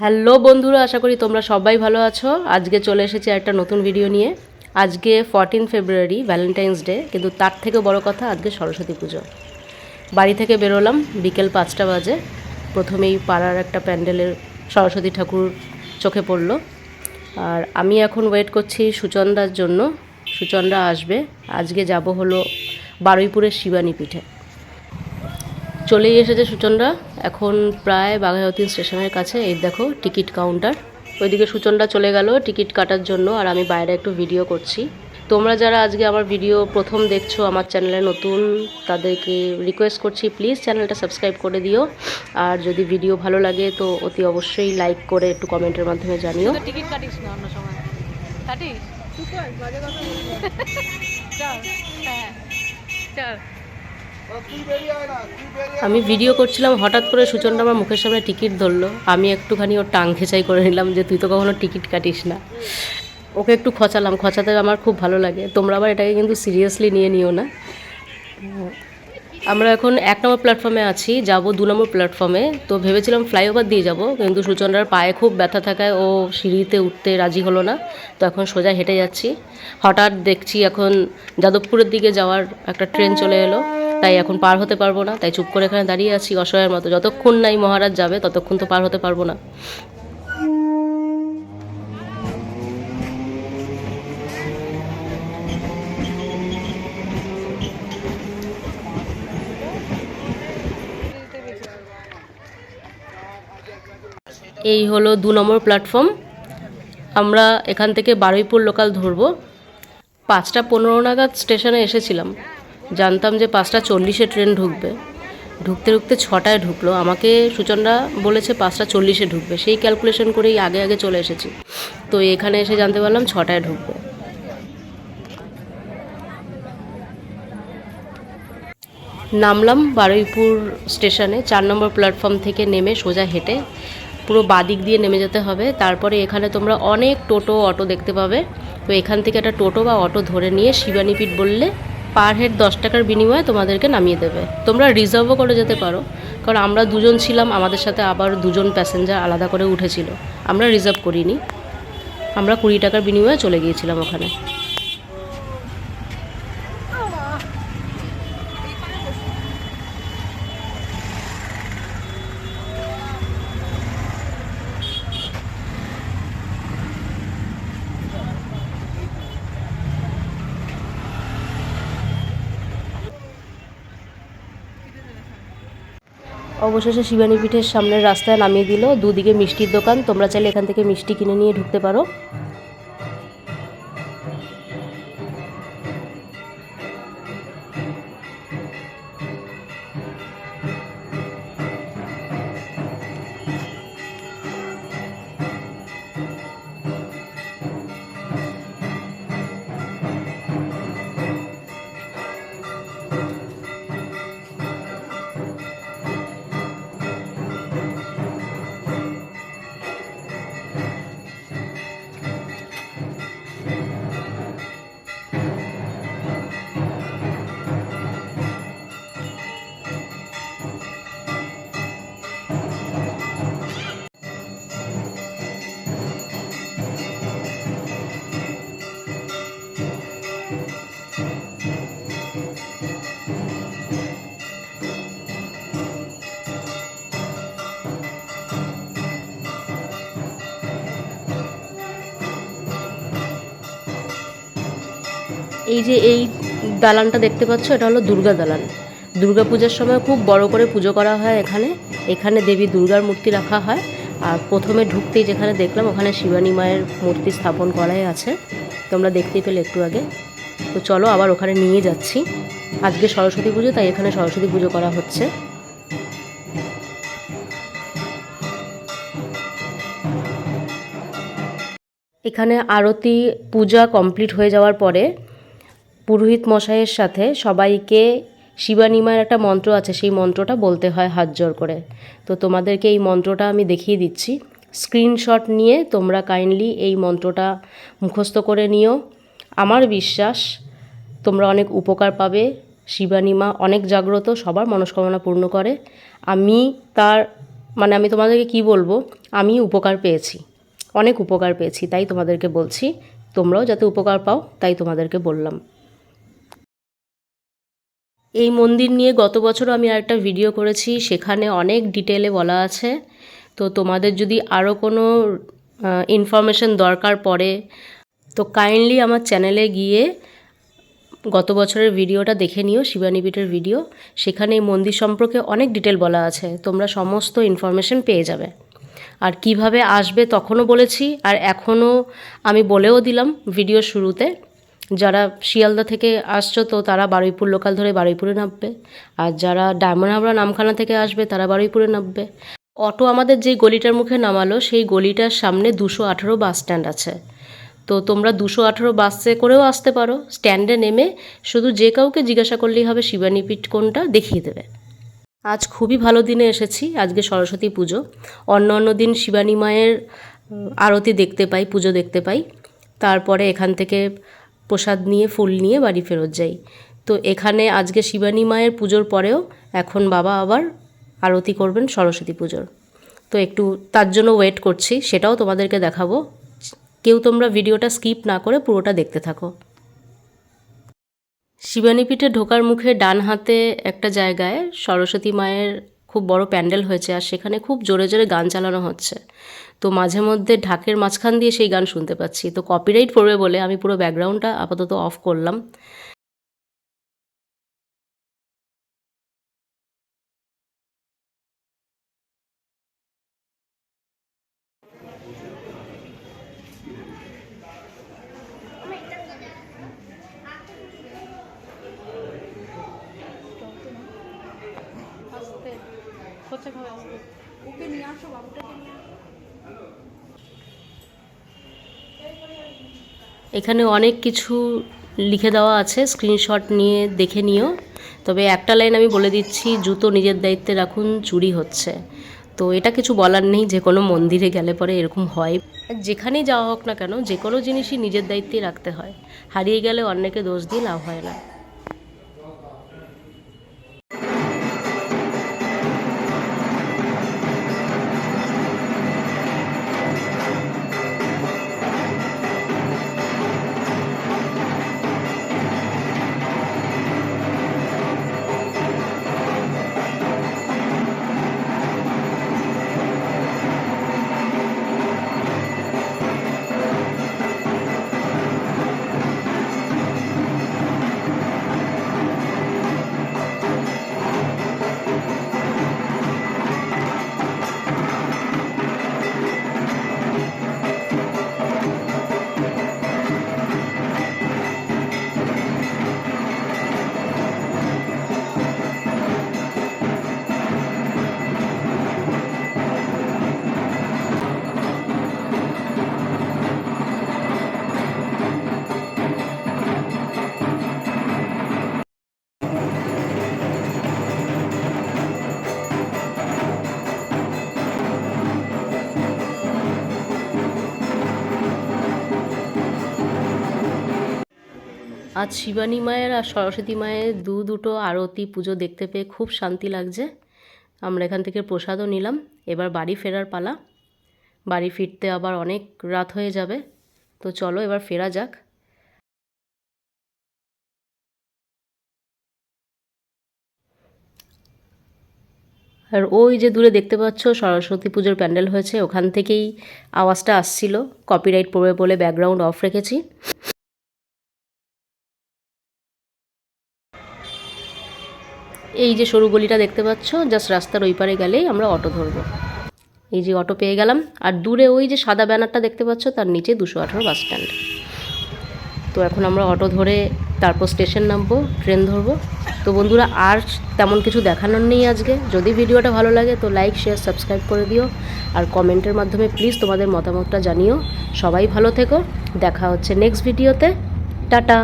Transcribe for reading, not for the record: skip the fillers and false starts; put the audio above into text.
Hello বন্ধুরা, আশা করি তোমরা সবাই ভালো আছো। আজকে চলে এসেছি একটা নতুন ভিডিও নিয়ে। আজকে 14 ফেব্রুয়ারি, ভ্যালেন্টাইন্স ডে, কিন্তু তার থেকে বড় কথা আজকে সরস্বতী পুজো। বাড়ি থেকে বেরোলাম বিকেল 5টা বাজে। প্রথমেই পাড়ার একটা প্যান্ডেলের সরস্বতী ঠাকুর চোখে পড়ল। আর আমি এখন ওয়েট করছি সুচন্দার জন্য। সুচন্দ্রা আসবে। আজকে যাব হলো বারুইপুরের শিবানী পীঠে। চলেই এসেছে সুচন্দ্রা। এখন প্রায় বাঘাযতীন স্টেশনের কাছে। এই দেখো টিকিট কাউন্টার। ওইদিকে সুচন্দ্রা চলে গেল টিকিট কাটার জন্য, আর আমি বাইরে একটু ভিডিও করছি। তোমরা যারা আজকে আমার ভিডিও প্রথম দেখছো, আমার চ্যানেলে নতুন, তাদেরকে রিকোয়েস্ট করছি প্লিজ চ্যানেলটা সাবস্ক্রাইব করে দিও। আর যদি ভিডিও ভালো লাগে তো অতি অবশ্যই লাইক করে একটু কমেন্টের মাধ্যমে জানিও। টিকিট কাটিস না অন্য সময় কাটিস। চল হ্যাঁ চল। আমি ভিডিও করছিলাম, হঠাৎ করে সুচন্দ্রা আমার মুখের সামনে টিকিট ধরলো। আমি একটুখানি ওর টাং খেঁচাই করে নিলাম যে তুই তো কখনো টিকিট কাটিস না। ওকে একটু খচালাম, খচাতে আমার খুব ভালো লাগে। তোমরা আবার এটাকে কিন্তু সিরিয়াসলি নিও না। আমরা এখন 1 নম্বর প্ল্যাটফর্মে আছি, যাব 2 নম্বর প্ল্যাটফর্মে। তো ভেবেছিলাম ফ্লাইওভার দিয়ে যাব, কিন্তু সুচন্দ্রার পায়ে খুব ব্যথা থাকায় ও সিঁড়িতে উঠতে রাজি হলো না। তো এখন সোজা হেঁটে যাচ্ছি। হঠাৎ দেখছি এখন যাদবপুরের দিকে যাওয়ার একটা ট্রেন চলে এলো, তাই এখন পার হতে পারবো না। তাই চুপ করে এখানে দাঁড়িয়ে আছি অসহায়ের মতো। যতক্ষণ নাই মহারাজ যাবে ততক্ষণ তো পার হতে পারবো না। এই হলো 2 নম্বর প্ল্যাটফর্ম। আমরা এখান থেকে বারুইপুর লোকাল ধরবো। 5টা 15 নাগাদ স্টেশনে এসেছিলাম। জানতাম যে 5টা 40-এ ট্রেন ঢুকবে। ঢুকতে ঢুকতে 6টায় ঢুকলো। আমাকে সুচন্দ্রা বলেছে 5টা 40-এ ঢুকবে, সেই ক্যালকুলেশন করেই আগে আগে চলে এসেছি। তো এখানে এসে জানতে পারলাম 6টায় ঢুকবে। নামলাম বারুইপুর স্টেশনে। 4 নম্বর প্ল্যাটফর্ম থেকে নেমে সোজা হেঁটে পুরো বাদিক দিয়ে নেমে যেতে হবে। তারপরে এখানে তোমরা অনেক টোটো অটো দেখতে পাবে। তো এখান থেকে একটা টোটো বা অটো ধরে নিয়ে শিবানীপীঠ বললে পার হেড 10 টাকার বিনিময়ে তোমাদেরকে নামিয়ে দেবে। তোমরা রিজার্ভও করে যেতে পারো, কারণ আমরা 2জন ছিলাম, আমাদের সাথে আবার 2জন প্যাসেঞ্জার আলাদা করে উঠেছিল। আমরা রিজার্ভ করিনি, আমরা 20 টাকার বিনিময়ে চলে গিয়েছিলাম ওখানে। অবশেষে শিবানী পীঠের সামনের রাস্তায় নামিয়ে দিল। দুদিকে মিষ্টির দোকান, তোমরা চাইলে এখান থেকে মিষ্টি কিনে নিয়ে ঢুকতে পারো। এই যে এই দালানটা দেখতে পাচ্ছ, এটা হলো দুর্গা দালান। দুর্গা পূজার সময় খুব বড় করে পুজো করা হয় এখানে। এখানে দেবী দুর্গার মূর্তি রাখা হয়। আর প্রথমে ঢুকতেই যেখানে দেখলাম ওখানে শিবানী মায়ের মূর্তি স্থাপন করাই আছে, তোমরা দেখতেই পেলে একটু আগে। তো চলো আবার ওখানে নিয়ে যাচ্ছি। আজকে সরস্বতী পুজো, তাই এখানে সরস্বতী পুজো করা হচ্ছে। এখানে আরতি পূজা কমপ্লিট হয়ে যাওয়ার পরে পুরোহিত মশাইয়ের সাথে সবাইকে শিবানী মায়ের একটা মন্ত্র আছে, সেই মন্ত্রটা বলতে হয় হাত জোড় করে। তো তোমাদেরকে এই মন্ত্রটা আমি দেখিয়ে দিচ্ছি। স্ক্রিনশট নিয়ে তোমরা কাইন্ডলি এই মন্ত্রটা মুখস্থ করে নিও। আমার বিশ্বাস তোমরা অনেক উপকার পাবে। শিবানী মা অনেক জাগ্রত, সবার মনস্কামনা পূর্ণ করে। আমি তার মানে আমি তোমাদেরকে কি বলবো, আমি উপকার পেয়েছি, অনেক উপকার পেয়েছি, তাই তোমাদেরকে বলছি, তোমরাও যাতে উপকার পাও তাই তোমাদেরকে বললাম। এই মন্দির নিয়ে গত বছরও আমি আরেকটা ভিডিও করেছি, সেখানে অনেক ডিটেলে বলা আছে। তো তোমাদের যদি আরও কোনো ইনফরমেশন দরকার পড়ে তো কাইন্ডলি আমার চ্যানেলে গিয়ে গত বছরের ভিডিওটা দেখে নিও, শিবানীপীঠের ভিডিও। সেখানে এই মন্দির সম্পর্কে অনেক ডিটেল বলা আছে, তোমরা সমস্ত ইনফরমেশন পেয়ে যাবে। আর কিভাবে আসবে তখনও বলেছি, আর এখনও আমি বলেও দিলাম ভিডিও শুরুতে, যারা শিয়ালদা থেকে আসছো তো তারা বারুইপুর লোকাল ধরে বারুইপুরে নামবে, আর যারা ডায়মন্ড হাবড়া নামখানা থেকে আসবে তারা বারুইপুরে নামবে। অটো আমাদের যেই গলিটার মুখে নামালো সেই গলিটার সামনে 218 বাস স্ট্যান্ড আছে। তো তোমরা 218 বাসে করেও আসতে পারো, স্ট্যান্ডে নেমে শুধু যে কাউকে জিজ্ঞাসা করলেই হবে শিবানীপীঠ কোনটা, দেখিয়ে দেবে। আজ খুবই ভালো দিনে এসেছি, আজকে সরস্বতী পুজো। অন্য দিন শিবানী মায়ের আরতি দেখতে পাই, পুজো দেখতে পাই, তারপরে এখান থেকে প্রসাদ নিয়ে ফুল নিয়ে বাড়ি ফেরত যাই। তো এখানে আজকে শিবানী মায়ের পুজোর পরেও এখন বাবা আবার আরতি করবেন সরস্বতী পুজোর। তো একটু তার জন্য ওয়েট করছি, সেটাও তোমাদেরকে দেখাবো। কেউ তোমরা ভিডিওটা স্কিপ না করে পুরোটা দেখতে থাকো। শিবানীপীঠে ঢোকার মুখে ডান হাতে একটা জায়গায় সরস্বতী মায়ের খুব বড় প্যান্ডেল হয়েছে, আর সেখানে খুব জোরে জোরে গান চালানো হচ্ছে। তো মাঝে মধ্যে ঢাকের মাঝখান দিয়ে সেই গান শুনতে পাচ্ছি, তো কপিরাইট পড়বে বলে আমি পুরো ব্যাকগ্রাউন্ডটা আপাতত অফ করলাম। আসতে হচ্ছে খাবে আসতে। ওকে নিয়ে আসো, বাবুটাকে নিয়ে আসো। এখানে অনেক কিছু লিখে দেওয়া আছে, স্ক্রিনশট নিয়ে দেখে নিও। তবে একটা লাইন আমি বলে দিচ্ছি, জুতো নিজের দায়িত্বে রাখুন, চুরি হচ্ছে। তো এটা কিছু বলার নেই, যে কোনো মন্দিরে গেলে পরে এরকম হয়। যেখানেই যাওয়া হোক না কেন, যে কোনো জিনিসই নিজের দায়িত্বেই রাখতে হয়, হারিয়ে গেলে অন্যকে দোষ দিয়ে লাভ হয় না। আজ শিবানী মায়ের আর সরস্বতী মায়ের দুটো আরতি পুজো দেখতে পেয়ে খুব শান্তি লাগছে। আমরা এখান থেকে প্রসাদও নিলাম, এবার বাড়ি ফেরার পালা। বাড়ি ফিরতে আবার অনেক রাত হয়ে যাবে, তো চলো এবার ফেরা যাক। আর ওই যে দূরে দেখতে পাচ্ছ সরস্বতী পুজোর প্যান্ডেল হয়েছে, ওখান থেকেই আওয়াজটা আসছিল, কপিরাইট পড়বে বলে ব্যাকগ্রাউন্ড অফ রেখেছি। এই যে সরু গলিটা দেখতে পাচ্ছ, জাস্ট রাস্তার ওই পারে গেলেই আমরা অটো ধরবো। এই যে অটো পেয়ে গেলাম, আর দূরে ওই যে সাদা ব্যানারটা দেখতে পাচ্ছ তার নিচে 218 বাস স্ট্যান্ড। তো এখন আমরা অটো ধরে তারপর স্টেশন নামবো, ট্রেন ধরবো। তো বন্ধুরা আর তেমন কিছু দেখানোর নেই আজকে। যদি ভিডিওটা ভালো লাগে তো লাইক শেয়ার সাবস্ক্রাইব করে দিও, আর কমেন্টের মাধ্যমে প্লিজ তোমাদের মতামতটা জানিও। সবাই ভালো থেকো, দেখা হচ্ছে নেক্সট ভিডিওতে। টাটা।